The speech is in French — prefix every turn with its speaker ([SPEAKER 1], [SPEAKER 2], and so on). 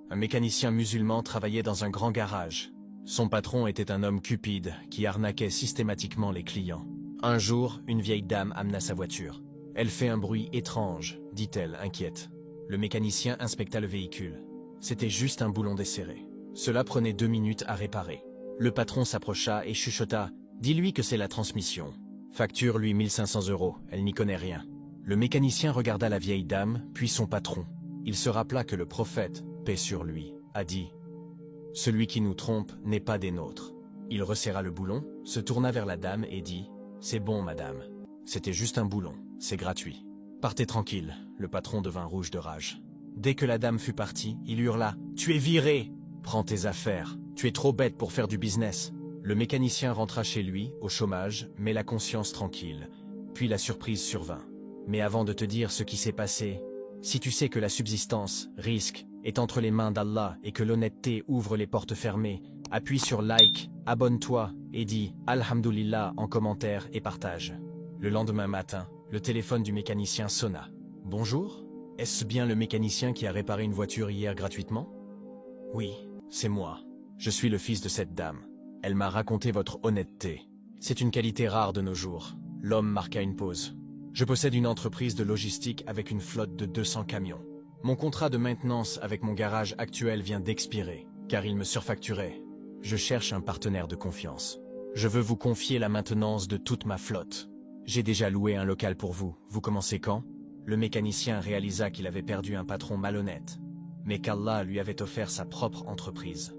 [SPEAKER 1] Un mécanicien musulman travaillait dans un grand garage. Son patron était un homme cupide qui arnaquait systématiquement les clients. Un jour, une vieille dame amena sa voiture. Elle fait un bruit étrange, dit-elle, inquiète. Le mécanicien inspecta le véhicule. C'était juste un boulon desserré. Cela prenait 2 minutes à réparer. Le patron s'approcha et chuchota « Dis-lui que c'est la transmission. Facture-lui 1500 €, elle n'y connaît rien. » Le mécanicien regarda la vieille dame, puis son patron. Il se rappela que le prophète, paix sur lui, a dit « Celui qui nous trompe n'est pas des nôtres. » Il resserra le boulon, se tourna vers la dame et dit « C'est bon, madame. C'était juste un boulon, c'est gratuit. » « Partez tranquille. » Le patron devint rouge de rage. Dès que la dame fut partie, il hurla « Tu es viré! Prends tes affaires. Tu es trop bête pour faire du business. » Le mécanicien rentra chez lui, au chômage, mais la conscience tranquille. Puis la surprise survint. Mais avant de te dire ce qui s'est passé, si tu sais que la subsistance, risque, est entre les mains d'Allah et que l'honnêteté ouvre les portes fermées, appuie sur like, abonne-toi et dis « Alhamdulillah » en commentaire et partage. Le lendemain matin, le téléphone du mécanicien sonna. « Bonjour, est-ce bien le mécanicien qui a réparé une voiture hier gratuitement ?»« Oui, c'est moi. Je suis le fils de cette dame. Elle m'a raconté votre honnêteté. C'est une qualité rare de nos jours. » L'homme marqua une pause. « Je possède une entreprise de logistique avec une flotte de 200 camions. Mon contrat de maintenance avec mon garage actuel vient d'expirer, car il me surfacturait. Je cherche un partenaire de confiance. Je veux vous confier la maintenance de toute ma flotte. J'ai déjà loué un local pour vous. Vous commencez quand ?» Le mécanicien réalisa qu'il avait perdu un patron malhonnête, mais qu'Allah lui avait offert sa propre entreprise.